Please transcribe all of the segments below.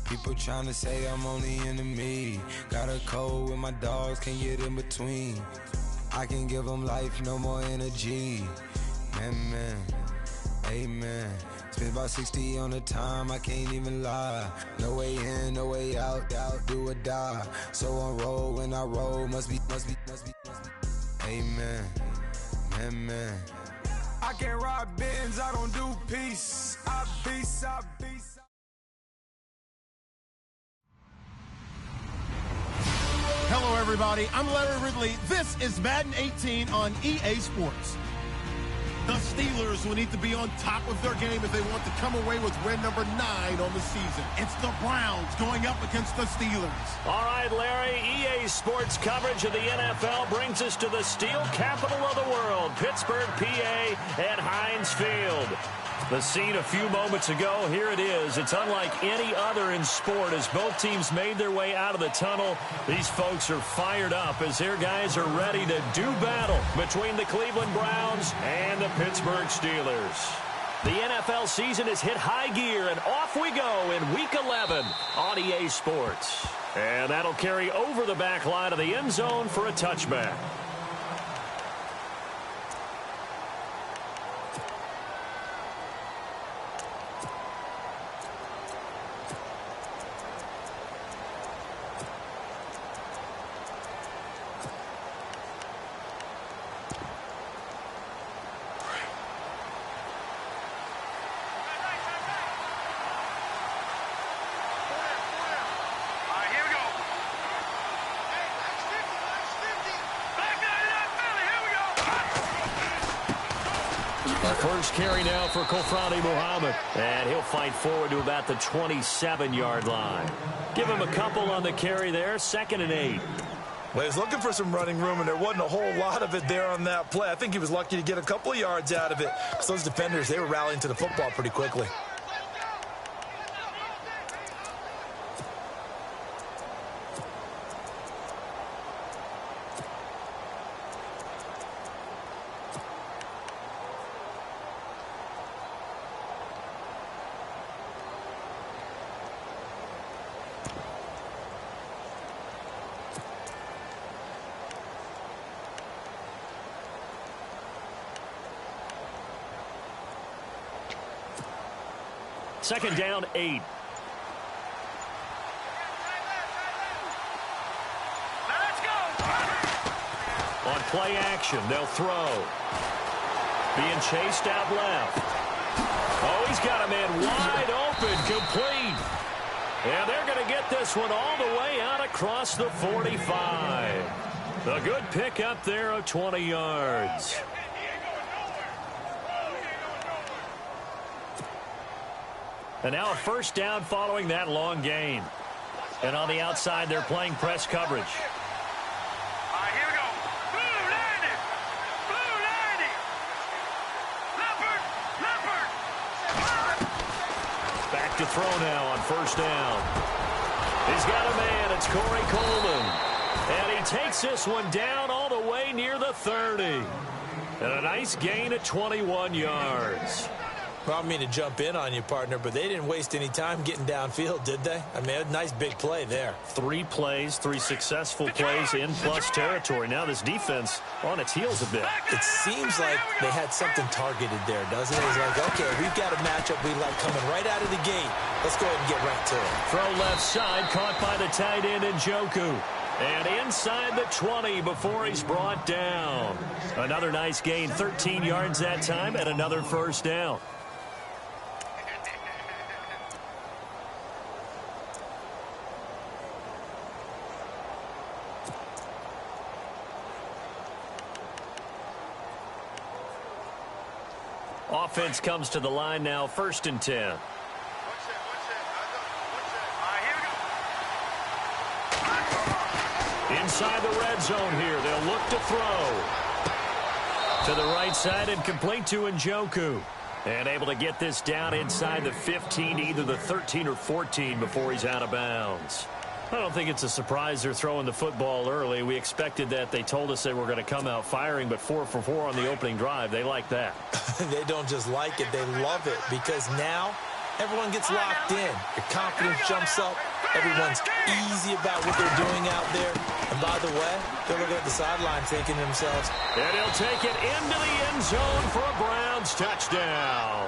People tryna say I'm only in the me. Got a code with my dogs, can't get in between. I can give them life, no more energy. Man, amen. Spent about 60 on the time, I can't even lie. No way in, no way out, do or die. So on road when I roll, must be. Amen, man. I can't ride Benz, I don't do peace. I beast. Hello, everybody. I'm Larry Ridley. This is Madden 18 on EA Sports. The Steelers will need to be on top of their game if they want to come away with win number 9 on the season. It's the Browns going up against the Steelers. All right, Larry, EA Sports coverage of the NFL brings us to the steel capital of the world, Pittsburgh, PA, at Heinz Field. The scene a few moments ago, here it is. It's unlike any other in sport as both teams made their way out of the tunnel. These folks are fired up as their guys are ready to do battle between the Cleveland Browns and the Pittsburgh Steelers. The NFL season has hit high gear, and off we go in Week 11 on EA Sports. And that'll carry over the back line of the end zone for a touchback. First carry now for Kofrani Muhammad, and he'll fight forward to about the 27-yard line. Give him a couple on the carry there, 2nd and 8. Well, he was looking for some running room, and there wasn't a whole lot of it there on that play. I think he was lucky to get a couple of yards out of it. So those defenders, they were rallying to the football pretty quickly. Second down, 8. Let's go. On play action, they'll throw. Being chased out left. Oh, he's got a man wide open, complete. And they're going to get this one all the way out across the 45. A good pick up there of 20 yards. And now a first down following that long gain. And on the outside, they're playing press coverage. All right, here we go. Blue 90. Blue 90. Leopard. Back to throw now on first down. He's got a man. It's Corey Coleman. And he takes this one down all the way near the 30. And a nice gain of 21 yards. Well, I don't mean to jump in on you, partner, but they didn't waste any time getting downfield, did they? I mean, a nice big play there. 3 plays, 3 successful plays in plus territory. Now this defense on its heels a bit. It seems like they had something targeted there, doesn't it? It's like, okay, we've got a matchup we like coming right out of the gate. Let's go ahead and get right to it. Throw left side, caught by the tight end Njoku. And inside the 20 before he's brought down. Another nice gain, 13 yards that time, and another first down. Offense comes to the line now, 1st and 10. Inside the red zone here, they'll look to throw. To the right side and complete to Njoku. And able to get this down inside the 15, either the 13 or 14 before he's out of bounds. I don't think it's a surprise they're throwing the football early. We expected that. They told us they were going to come out firing, but 4 for 4 on the opening drive. They like that. They don't just like it, they love it, because now everyone gets locked in. Your confidence jumps up. Everyone's easy about what they're doing out there. And by the way, they're looking at the sideline thinking to themselves. And he'll take it into the end zone for a Browns touchdown.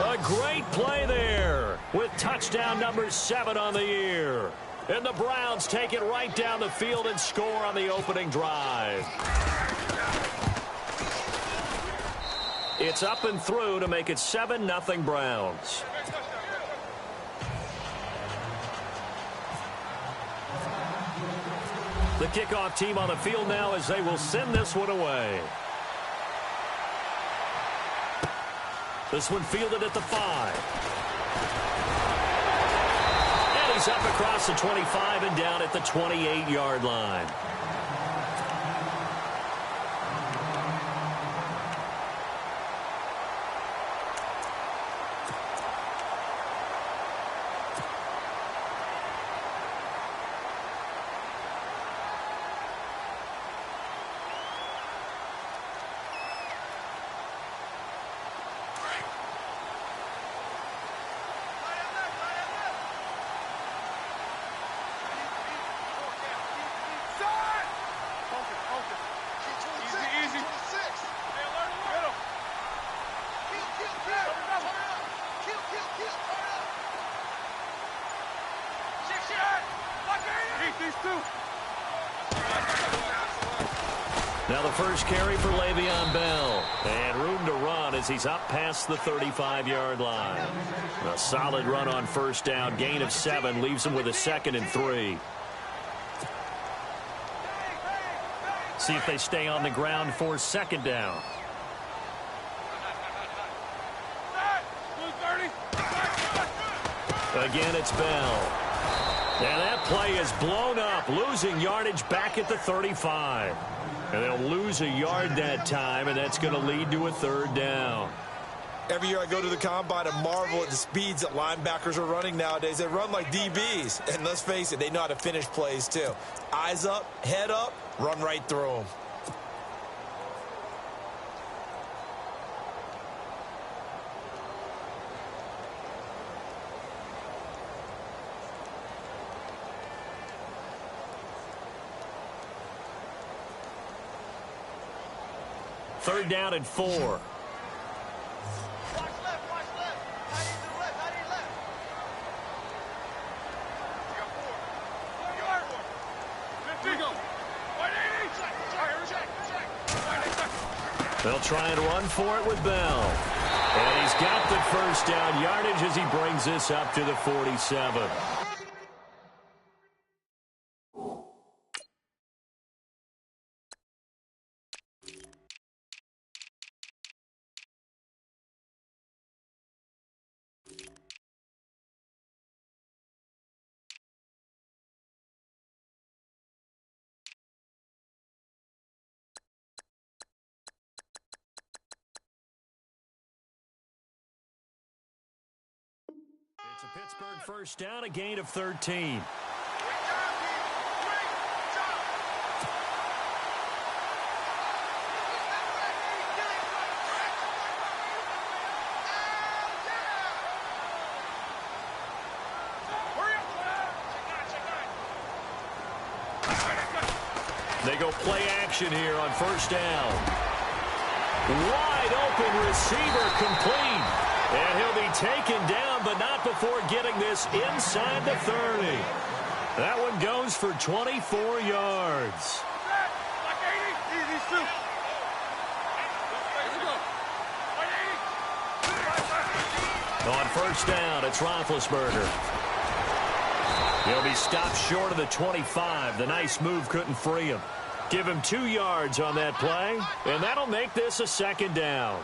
A great play there with touchdown number 7 on the year. And the Browns take it right down the field and score on the opening drive. It's up and through to make it 7-0 Browns. The kickoff team on the field now as they will send this one away. This one fielded at the 5. And he's up across the 25 and down at the 28-yard line. Now the first carry for Le'Veon Bell. And room to run as he's up past the 35-yard line. A solid run on first down. Gain of 7 leaves him with a 2nd and 3. See if they stay on the ground for 2nd down. Again, it's Bell. And that play is blown up, losing yardage back at the 35. And they'll lose a yard that time, and that's going to lead to a 3rd down. Every year I go to the combine and marvel at the speeds that linebackers are running nowadays. They run like DBs. And let's face it, they know how to finish plays too. Eyes up, head up, run right through them. Third down and 4. Watch left, watch left. I need the left, I need left. You got 4. You got 4. 50. Go. 180. Check. They'll try and run for it with Bell. And he's got the first down yardage as he brings this up to the 47. It's a Pittsburgh first down, a gain of 13. They go play action here on first down. Wide open receiver complete. And he'll be taken down, but not before getting this inside the 30. That one goes for 24 yards. On first down, it's Roethlisberger. He'll be stopped short of the 25. The nice move couldn't free him. Give him 2 yards on that play, and that'll make this a 2nd down.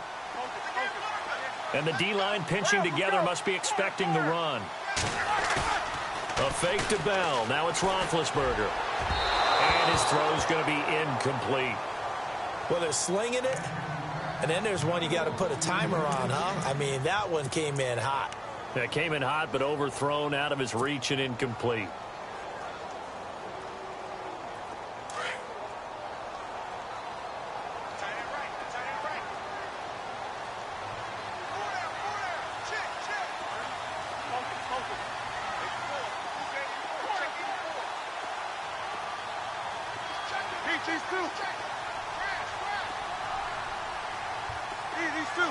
And the D-line pinching together must be expecting the run. A fake to Bell. Now it's Roethlisberger. And his throw's going to be incomplete. Well, they're slinging it, and then there's one you got to put a timer on, huh? I mean, that one came in hot. That came in hot, but overthrown out of his reach and incomplete. These two. These two.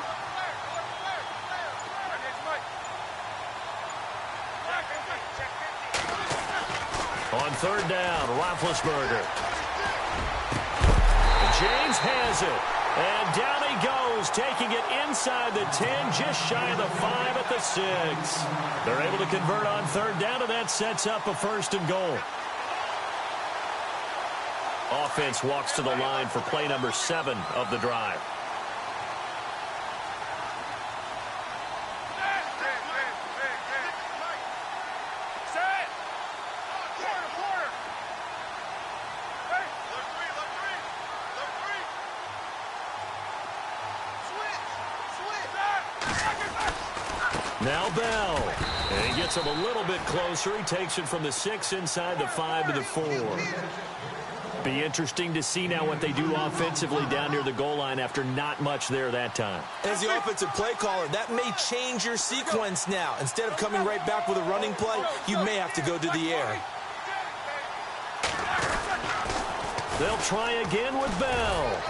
On third down, Roethlisberger. James has it. And down he goes, taking it inside the 10, just shy of the 5 at the 6. They're able to convert on third down, and that sets up a 1st and goal. Offense walks to the line for play number 7 of the drive. Now Bell. And he gets him a little bit closer. He takes it from the 6 inside the 5 to the 4. Be interesting to see now what they do offensively down near the goal line after not much there that time. As the offensive play caller, that may change your sequence now. Instead of coming right back with a running play, you may have to go to the air. They'll try again with Bell.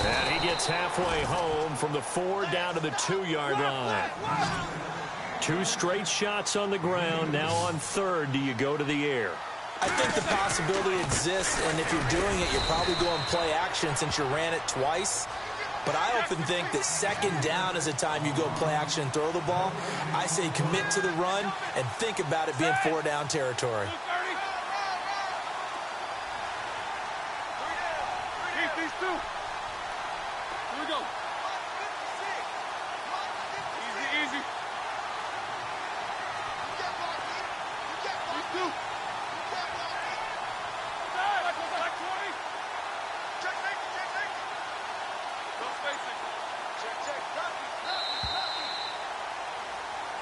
And he gets halfway home from the 4 down to the 2-yard line. 2 straight shots on the ground. Now on third, do you go to the air? I think the possibility exists, and if you're doing it, you're probably going play action since you ran it twice. But I often think that second down is a time you go play action and throw the ball. I say commit to the run and think about it being 4 down territory. These two. Here we go. Easy, easy. These two. Like 20. Check. No spacing. Check.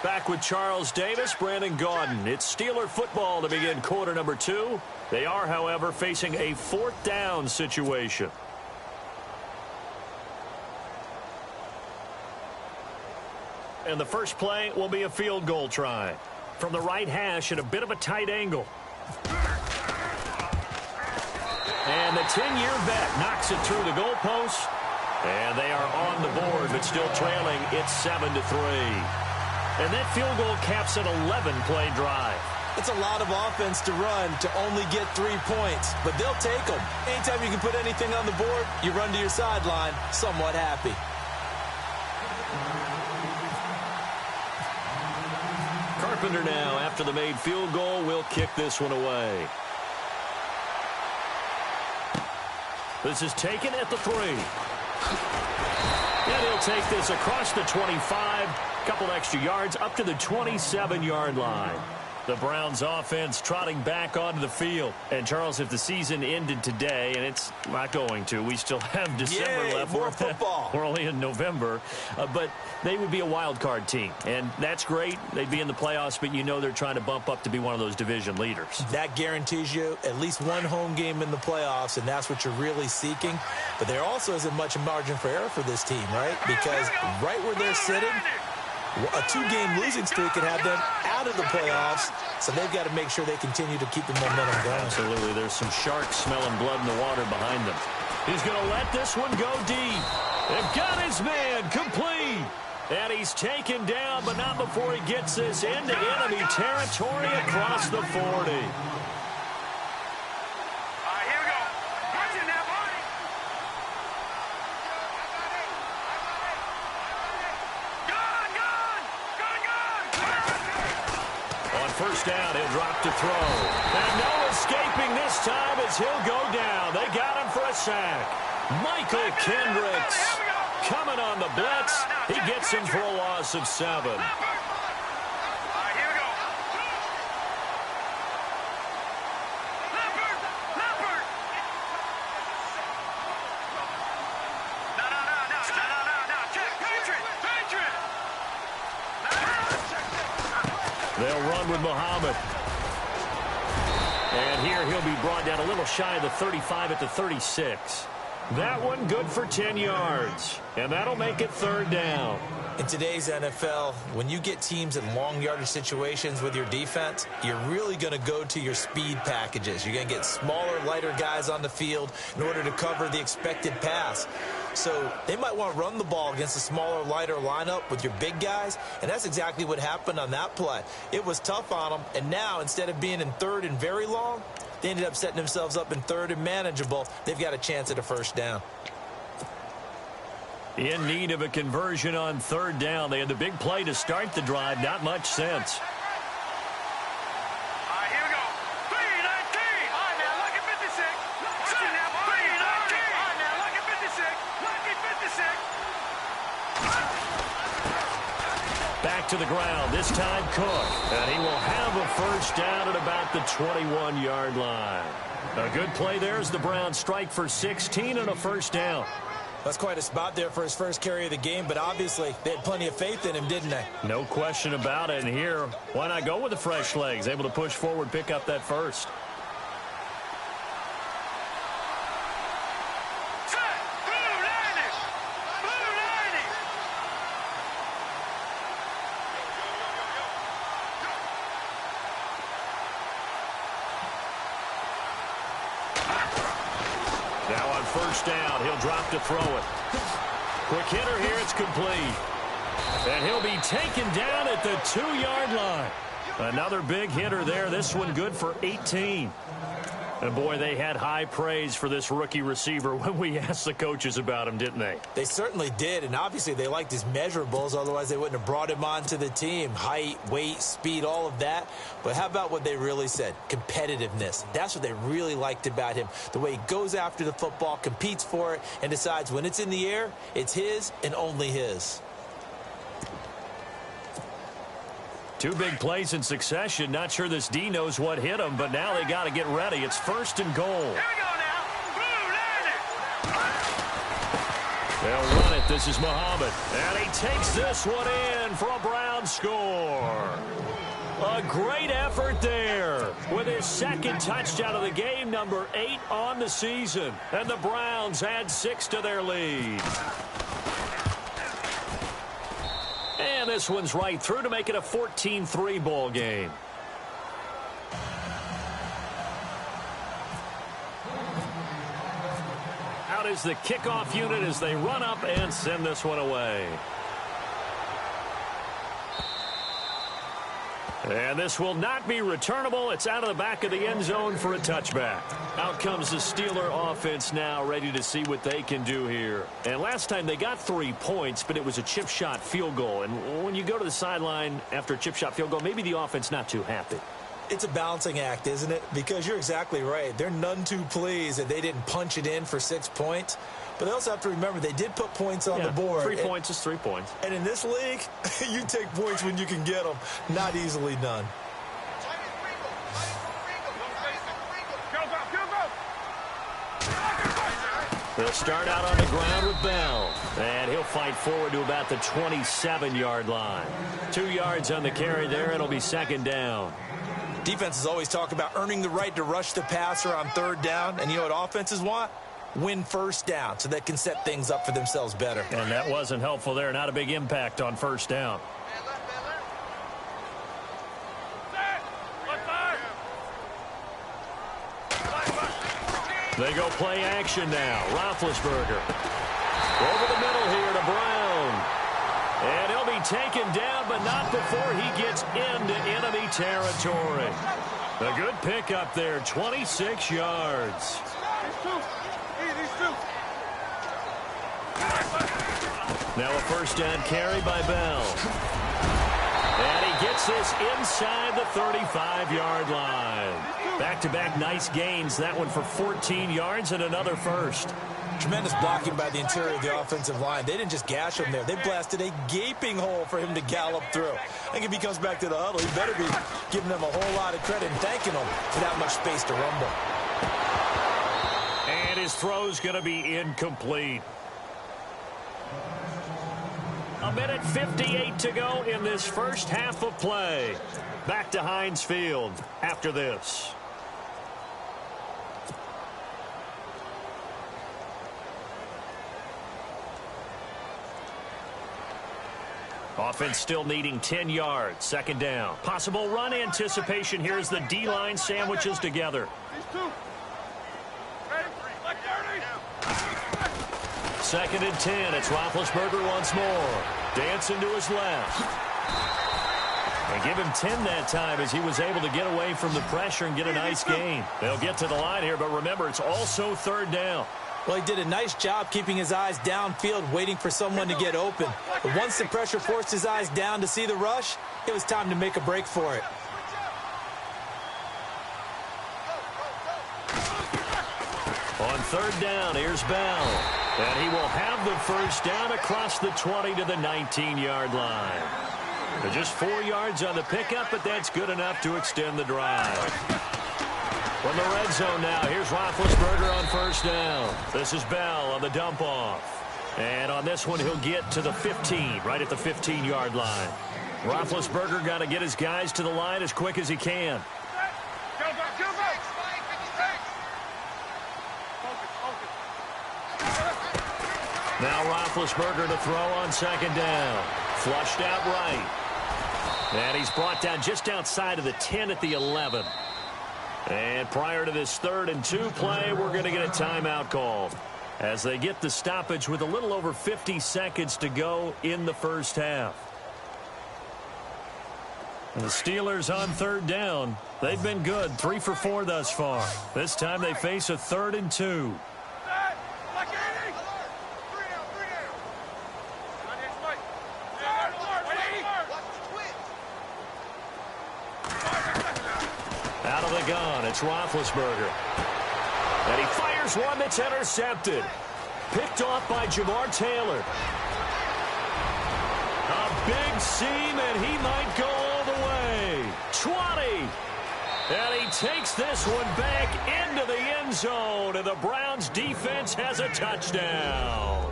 Back with Charles Davis, Brandon Gaudin. It's Steeler football to begin quarter number 2. They are, however, facing a 4th down situation. And the first play will be a field goal try. From the right hash at a bit of a tight angle. And the 10-year vet knocks it through the goalpost. And they are on the board, but still trailing. It's 7-3. And that field goal caps an 11-play drive. It's a lot of offense to run to only get 3 points, but they'll take them. Anytime you can put anything on the board, you run to your sideline somewhat happy. Carpenter now, after the made field goal, will kick this one away. This is taken at the 3. And he'll take this across the 25, couple extra yards, up to the 27-yard line. The Browns offense trotting back onto the field. And, Charles, if the season ended today, and it's not going to, we still have December left. More football. We're only in November. But they would be a wild card team. And that's great. They'd be in the playoffs, but you know they're trying to bump up to be one of those division leaders. That guarantees you at least one home game in the playoffs, and that's what you're really seeking. But there also isn't much margin for error for this team, right? Because right where they're sitting, a 2-game losing streak could have them out of the playoffs, so they've got to make sure they continue to keep the momentum going. Absolutely. There's some sharks smelling blood in the water behind them. He's going to let this one go deep. They've got his man complete. And he's taken down, but not before he gets this into enemy territory across the 40. First down, he'll drop to throw. And no escaping this time as he'll go down. They got him for a sack. Michael Kendricks coming on the blitz. He gets him for a loss of 7. They'll run with Muhammad. And here he'll be brought down a little shy of the 35 at the 36. That one good for 10 yards. And that'll make it 3rd down. In today's NFL, when you get teams in long yardage situations with your defense, you're really going to go to your speed packages. You're going to get smaller, lighter guys on the field in order to cover the expected pass. So they might want to run the ball against a smaller, lighter lineup with your big guys, and that's exactly what happened on that play. It was tough on them, and now instead of being in 3rd and very long, they ended up setting themselves up in 3rd and manageable. They've got a chance at a 1st down. In need of a conversion on 3rd down. They had the big play to start the drive. Not much sense. All right, here we go. 3-19. All right, now, look at 56. See now, 3-19. All right, now, look at 56. Look at 56. Back to the ground. This time Cook. And he will have a 1st down at about the 21-yard line. A good play there as the Browns strike for 16 and a 1st down. That's quite a spot there for his first carry of the game, but obviously they had plenty of faith in him, didn't they? No question about it. And here, why not go with the fresh legs? Able to push forward, pick up that 1st. Now on 1st down, he'll drop to throw it. Quick hitter here, it's complete. And he'll be taken down at the 2-yard line. Another big hitter there. This one good for 18. And, boy, they had high praise for this rookie receiver when we asked the coaches about him, didn't they? They certainly did, and obviously they liked his measurables. Otherwise, they wouldn't have brought him onto the team. Height, weight, speed, all of that. But how about what they really said? Competitiveness. That's what they really liked about him. The way he goes after the football, competes for it, and decides when it's in the air, it's his and only his. 2 big plays in succession. Not sure this D knows what hit him, but now they got to get ready. It's 1st and goal. Here we go now. They'll run it. This is Muhammad. And he takes this one in for a Brown score. A great effort there with his 2nd touchdown of the game, number 8 on the season. And the Browns add 6 to their lead. And this one's right through to make it a 14-3 ball game. Out is the kickoff unit as they run up and send this one away. And this will not be returnable. It's out of the back of the end zone for a touchback. Out comes the Steeler offense now, ready to see what they can do here. And last time they got 3 points, but it was a chip shot field goal. And when you go to the sideline after a chip shot field goal, maybe the offense not too happy. It's a balancing act, isn't it? Because you're exactly right. They're none too pleased that they didn't punch it in for 6 points. But they also have to remember they did put points on the board. 3 points is 3 points. And in this league, you take points when you can get them. Not easily done. They'll start out on the ground with Bell. And he'll fight forward to about the 27-yard line. 2 yards on the carry there. It'll be 2nd down. Defenses always talk about earning the right to rush the passer on 3rd down. And you know what offenses want? Win 1st down so they can set things up for themselves better. And that wasn't helpful there. Not a big impact on 1st down. They go play action now. Roethlisberger. Over the middle here to Brown. And he'll be taken down, but not before he gets into enemy territory. A good pickup there, 26 yards. Now a 1st down carry by Bell. And he gets this inside the 35-yard line. Back-to-back nice gains. That one for 14 yards and another 1st. Tremendous blocking by the interior of the offensive line. They didn't just gash him there. They blasted a gaping hole for him to gallop through. I think if he comes back to the huddle, he better be giving them a whole lot of credit and thanking them for that much space to rumble. And his throw's going to be incomplete. 1:58 to go in this first half of play. Back to Heinz Field after this. Offense still needing 10 yards. Second down. Possible run anticipation here as the D-line sandwiches together. Second and 10. It's Roethlisberger once more. Dancing to his left. And give him 10 that time as he was able to get away from the pressure and get a nice gain. They'll get to the line here, but remember, it's also third down. Well, he did a nice job keeping his eyes downfield, waiting for someone to get open. But once the pressure forced his eyes down to see the rush, it was time to make a break for it. On third down, here's Bell. And he will have the first down across the 20 to the 19-yard line. They're just 4 yards on the pickup, but that's good enough to extend the drive. From the red zone now, here's Roethlisberger on first down. This is Bell on the dump-off. And on this one, he'll get to the 15, right at the 15-yard line. Roethlisberger got to get his guys to the line as quick as he can. Now Roethlisberger to throw on second down. Flushed out right. And he's brought down just outside of the 10 at the 11. And prior to this 3rd and 2 play, we're going to get a timeout called as they get the stoppage with a little over 50 seconds to go in the first half. And the Steelers on third down. They've been good, 3 for 4 thus far. This time they face a 3rd and 2. Out of the gun, it's Roethlisberger. And he fires one that's intercepted. Picked off by Jamar Taylor. A big seam, and he might go all the way. 20. And he takes this one back into the end zone, and the Browns defense has a touchdown.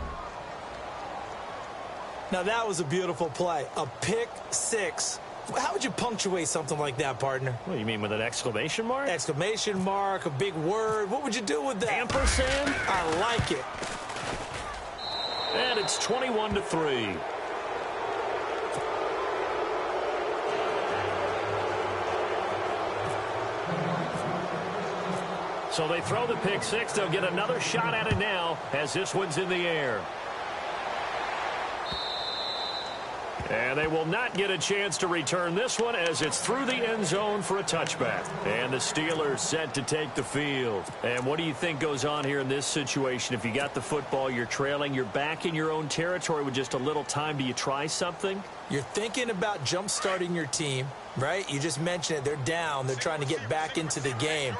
Now that was a beautiful play. A pick six. How would you punctuate something like that, partner? What, you mean with an exclamation mark? Exclamation mark, a big word. What would you do with that? Ampersand? I like it. And it's 21-3. So they throw the pick six. They'll get another shot at it now as this one's in the air. And they will not get a chance to return this one as it's through the end zone for a touchback. And the Steelers set to take the field. And what do you think goes on here in this situation? If you got the football, you're trailing, you're back in your own territory with just a little time. Do you try something? You're thinking about jump-starting your team, right? You just mentioned it. They're down. They're trying to get back into the game.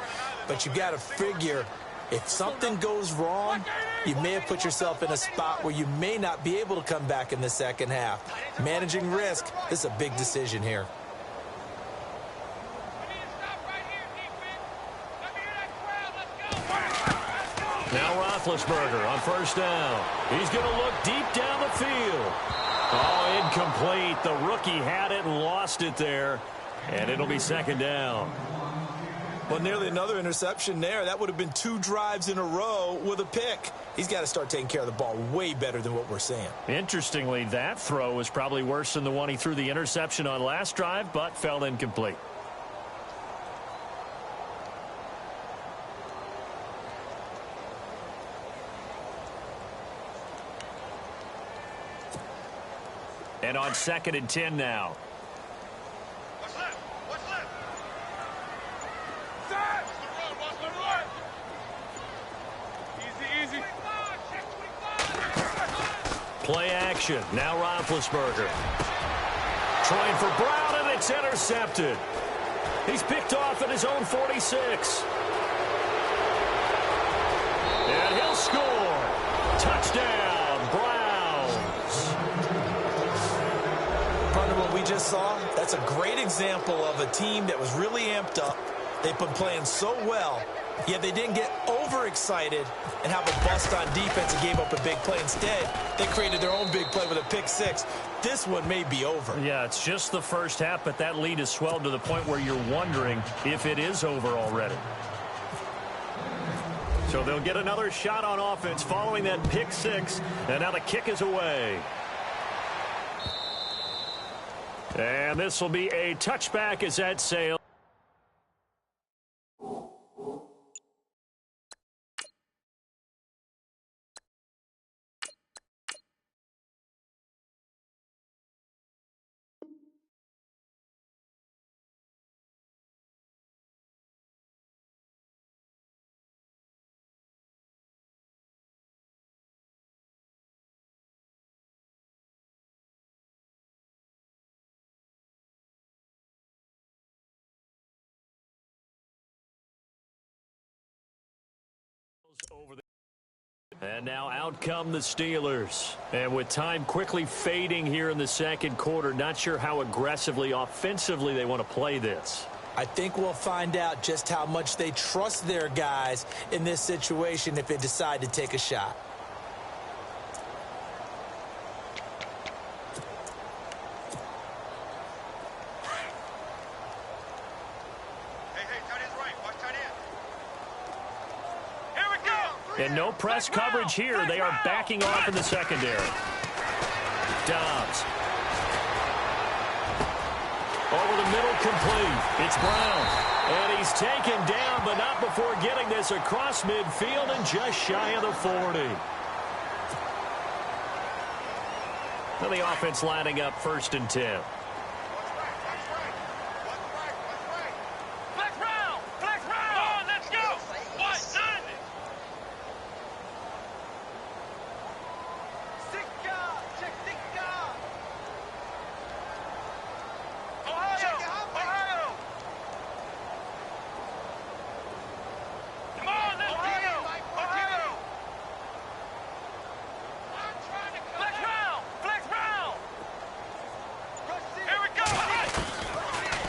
But you got to figure if something goes wrong, you may have put yourself in a spot where you may not be able to come back in the second half. Managing risk, this is a big decision here. Now Roethlisberger on first down. He's going to look deep down the field. Oh, incomplete. The rookie had it and lost it there. And it'll be second down. Well, nearly another interception there. That would have been 2 drives in a row with a pick. He's got to start taking care of the ball way better than what we're seeing. Interestingly, that throw was probably worse than the one he threw the interception on last drive, but fell incomplete. And on 2nd and 10 now. Play action. Now Roethlisberger. Trying for Brown, and it's intercepted. He's picked off at his own 46. And he'll score. Touchdown, Browns. Partner, what we just saw, that's a great example of a team that was really amped up. They've been playing so well, yet they didn't get overexcited and have a bust on defense and gave up a big play. Instead, they created their own big play with a pick six. This one may be over. Yeah, it's just the first half, but that lead has swelled to the point where you're wondering if it is over already. So they'll get another shot on offense following that pick six, and now the kick is away. And this will be a touchback as that sails over the. And now out come the Steelers. And with time quickly fading here in the second quarter, not sure how aggressively, offensively they want to play this. I think we'll find out just how much they trust their guys in this situation if they decide to take a shot. And no press coverage here. They are backing off in the secondary. Dobbs. Over the middle, complete. It's Brown. And he's taken down, but not before getting this across midfield and just shy of the 40. Well, the offense lining up 1st and 10.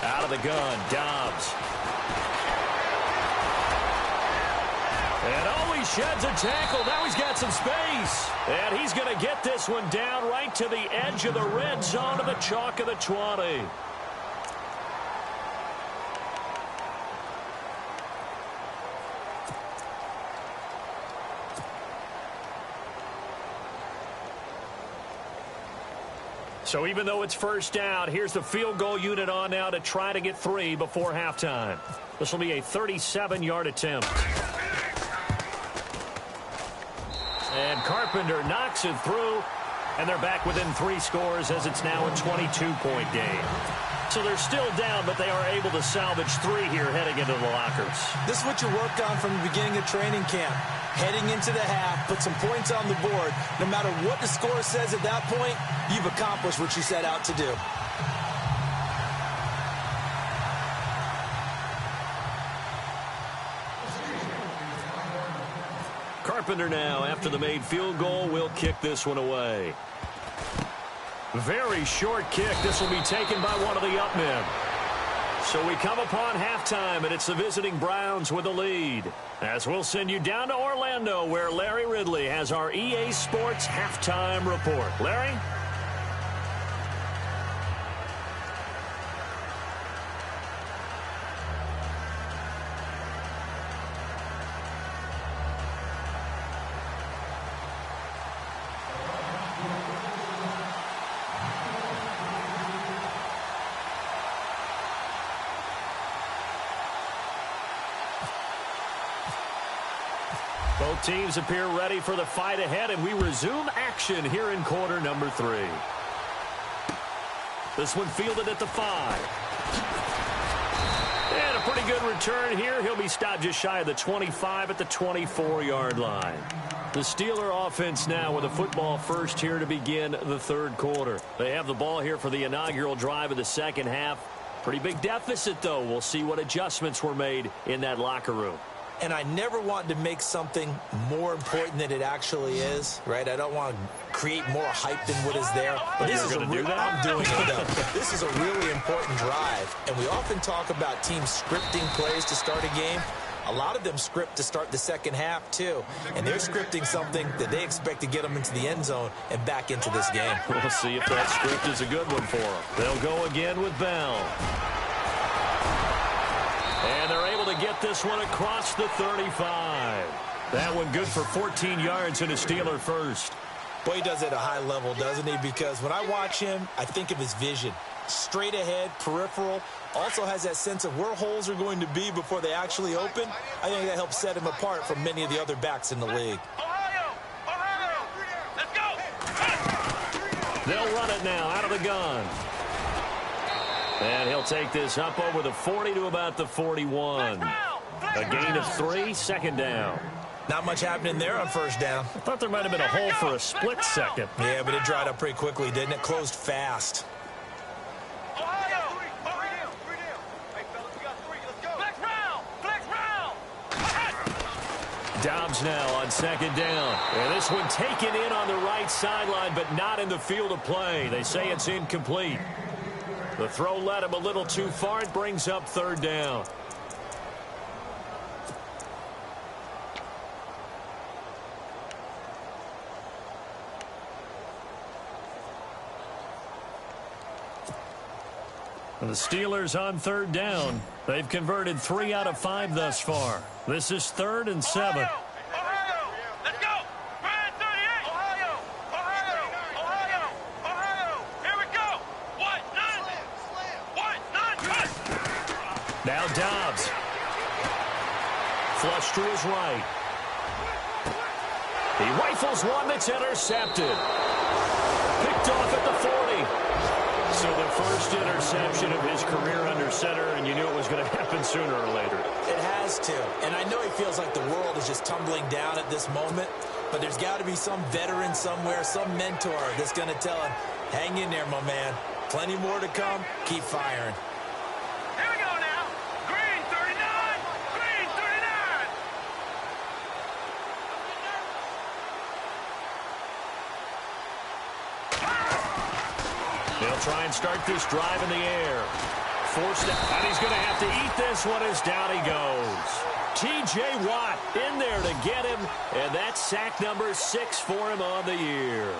Out of the gun, Dobbs. And oh, he sheds a tackle. Now he's got some space. And he's going to get this one down right to the edge of the red zone of the chalk of the 20. So even though it's 1st down, here's the field goal unit on now to try to get 3 before halftime. This will be a 37-yard attempt. And Carpenter knocks it through, and they're back within 3 scores as it's now a 22-point game. So they're still down, but they are able to salvage 3 here heading into the lockers. This is what you worked on from the beginning of training camp. Heading into the half, put some points on the board. No matter what the score says at that point, you've accomplished what you set out to do. Carpenter now, after the made field goal, will kick this one away. Very short kick. This will be taken by one of the up men. So we come upon halftime, and it's the visiting Browns with the lead. As we'll send you down to Orlando, where Larry Ridley has our EA Sports halftime report. Larry? Both teams appear ready for the fight ahead, and we resume action here in quarter number 3. This one fielded at the 5. And a pretty good return here. He'll be stopped just shy of the 25 at the 24-yard line. The Steeler offense now with a football first here to begin the 3rd quarter. They have the ball here for the inaugural drive of the second half. Pretty big deficit, though. We'll see what adjustments were made in that locker room. And I never want to make something more important than it actually is, right? I don't want to create more hype than what is there. But this is a do that? I'm doing it, though. This is a really important drive. And we often talk about teams scripting plays to start a game. A lot of them script to start the second half, too. And they're scripting something that they expect to get them into the end zone and back into this game. We'll see if that script is a good one for them. They'll go again with Bell. And they're able to get this one across the 35. That one good for 14 yards and a Steeler first. Boy, he does it at a high level, doesn't he? Because when I watch him, I think of his vision. Straight ahead, peripheral, also has that sense of where holes are going to be before they actually open. I think that helps set him apart from many of the other backs in the league. Ohio, let's go. They'll run it now out of the gun. And he'll take this up over the 40 to about the 41. A gain of 3, second down. Not much happening there on first down. I thought there might have been a hole for a split second. Yeah, but it dried up pretty quickly, didn't it? Closed fast. Dobbs now on second down. And this one taken in on the right sideline, but not in the field of play. They say it's incomplete. The throw led him a little too far. It brings up third down. The Steelers on third down. They've converted 3 out of 5 thus far. This is 3rd and 7. Ohio, let's go. Brand 38. Ohio. Here we go. What? None. Now Dobbs. Flush to his right. He rifles one that's intercepted. Picked off at the 40. So the first interception of his career under center, and you knew it was going to happen sooner or later. It has to. And I know he feels like the world is just tumbling down at this moment, but there's got to be some veteran somewhere, some mentor that's going to tell him, hang in there, my man. Plenty more to come. Keep firing. Here we go now. Green 39. Green 39. They'll try and start this drive in the air. Forced it, and he's going to have to eat this one as down he goes. T.J. Watt in there to get him, and that's sack number 6 for him on the year.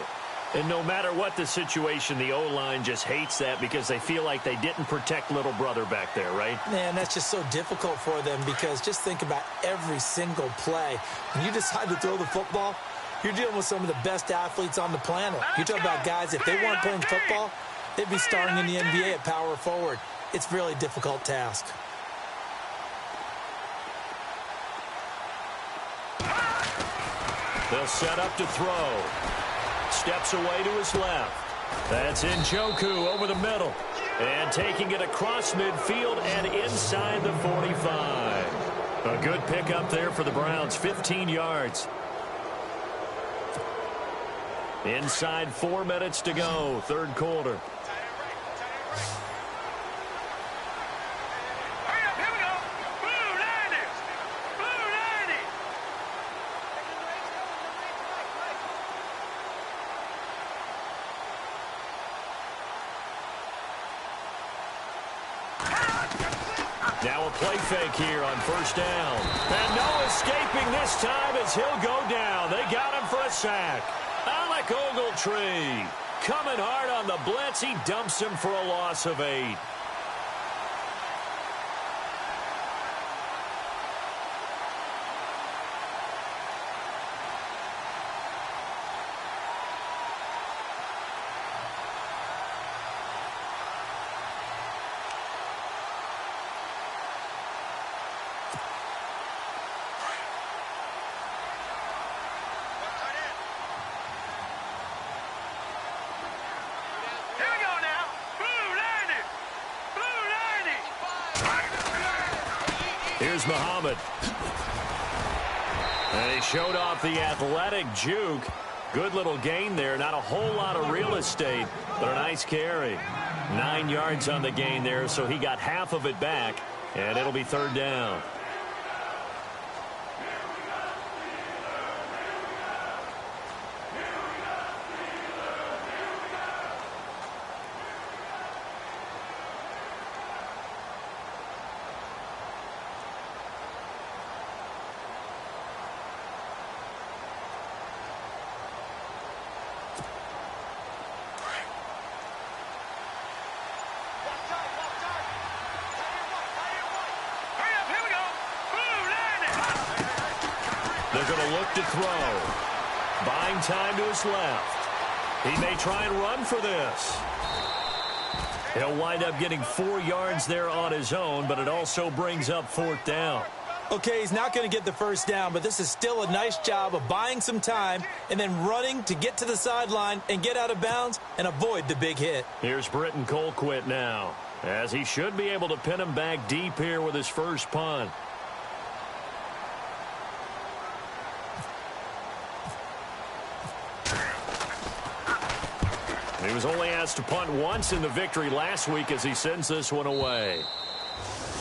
And no matter what the situation, the O-line just hates that because they feel like they didn't protect little brother back there, right? Man, that's just so difficult for them because just think about every single play. When you decide to throw the football, you're dealing with some of the best athletes on the planet. You talk about guys, if they weren't playing football, they'd be starring in the NBA at power forward. It's a really difficult task. They'll set up to throw. Steps away to his left. That's Njoku over the middle. And taking it across midfield and inside the 45. A good pickup there for the Browns, 15 yards. Inside 4 minutes to go, third quarter. Hurry up, here we go. Blue 90. Blue 90. Now a play fake here on first down. And no escaping this time as he'll go down. They got him for a sack. Alec Ogletree coming hard on the blitz. He dumps him for a loss of 8. Here we go now. Blue 90. Blue 90. Here's Muhammad. And he showed off the athletic juke. Good little gain there. Not a whole lot of real estate, but a nice carry. 9 yards on the gain there, so he got half of it back, and it'll be third down. Hurry up, here we go. Blue 90. They're going to look to throw. Buying time to his left. He may try and run for this. He'll wind up getting 4 yards there on his own, but it also brings up 4th down. Okay, he's not going to get the first down, but this is still a nice job of buying some time and then running to get to the sideline and get out of bounds and avoid the big hit. Here's Britton Colquitt now, as he should be able to pin him back deep here with his first punt. He was only asked to punt once in the victory last week as he sends this one away.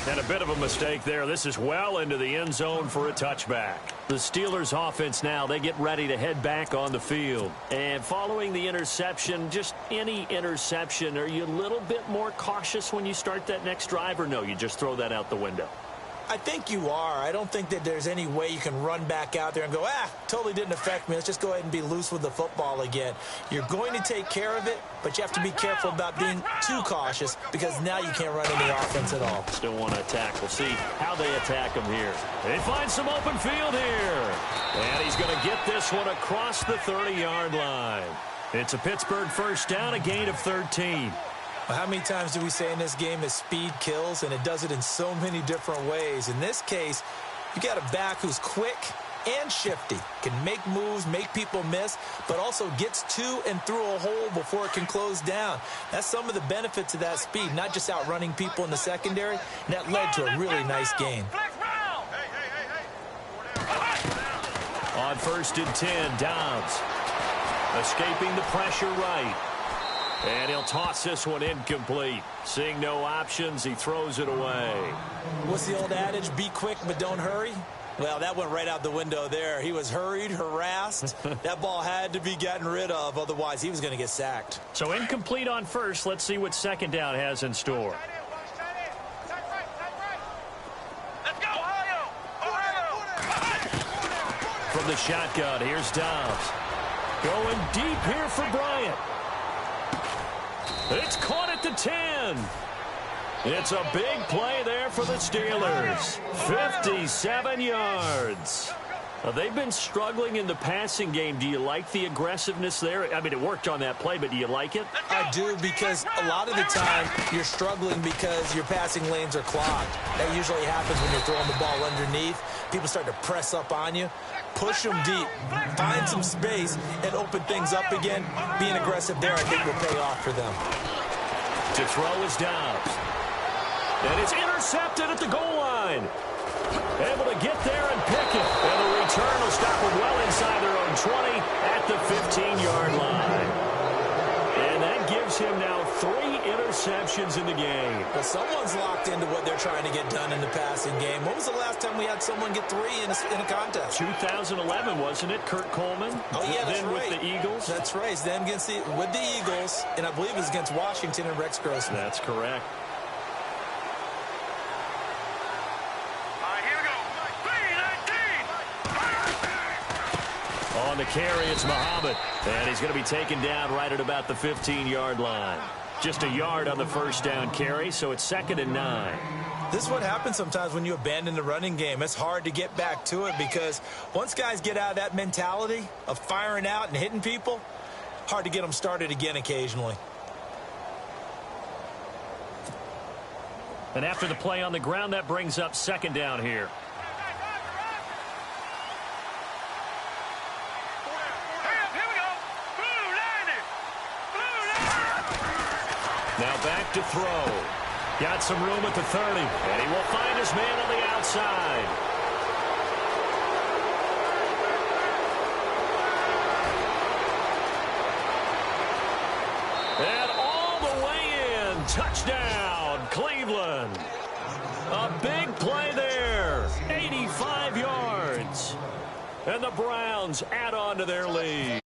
And a bit of a mistake there. This is well into the end zone for a touchback. The Steelers offense now, they get ready to head back on the field. And following the interception, just any interception, are you a little bit more cautious when you start that next drive, or no, you just throw that out the window? I think you are. I don't think that there's any way you can run back out there and go, totally didn't affect me. Let's just go ahead and be loose with the football again. You're going to take care of it, but you have to be careful about being too cautious because now you can't run any offense at all. Still want to attack. We'll see how they attack him here. They find some open field here. And he's going to get this one across the 30-yard line. It's a Pittsburgh first down, a gain of 13. Well, how many times do we say in this game that speed kills, and it does it in so many different ways? In this case, you got a back who's quick and shifty, can make moves, make people miss, but also gets to and through a hole before it can close down. That's some of the benefits of that speed, not just outrunning people in the secondary, and that led to a really nice gain. On 1st and 10, Dobbs escaping the pressure right. And he'll toss this one incomplete. Seeing no options, he throws it away. What's the old adage? Be quick, but don't hurry? Well, that went right out the window there. He was hurried, harassed. That ball had to be gotten rid of, otherwise he was going to get sacked. So incomplete on first. Let's see what 2nd down has in store. Let's go, Ohio! From the shotgun, here's Dobbs. Going deep here for Bryant. It's caught at the 10. It's a big play there for the Steelers. 57 yards. They've been struggling in the passing game. Do you like the aggressiveness there? I mean, it worked on that play, but do you like it? I do, because a lot of the time you're struggling because your passing lanes are clogged. That usually happens when you're throwing the ball underneath. People start to press up on you. Push them deep, find some space, and open things up again. Being aggressive there, I think, will pay off for them. To throw is Dobbs. And it's intercepted at the goal line. Able to get there and pick it. And the return will stop them well inside their own 20 at the 15-yard line. And that gives him now 3 interceptions in the game. But someone's locked into what they're trying to get done in the passing game. When was the last time we had someone get 3 in a contest? 2011, wasn't it? Kurt Coleman. Oh, yeah, that's then right. with the Eagles. That's right. Then with the Eagles, and I believe it was against Washington and Rex Grossman. That's correct. On the carry, it's Muhammad. And he's going to be taken down right at about the 15-yard line. Just a yard on the first down carry, so it's 2nd and 9. This is what happens sometimes when you abandon the running game. It's hard to get back to it because once guys get out of that mentality of firing out and hitting people, hard to get them started again occasionally. And after the play on the ground, that brings up 2nd down here. Now back to throw. Got some room at the 30. And he will find his man on the outside. And all the way in. Touchdown, Cleveland. A big play there. 85 yards. And the Browns add on to their lead.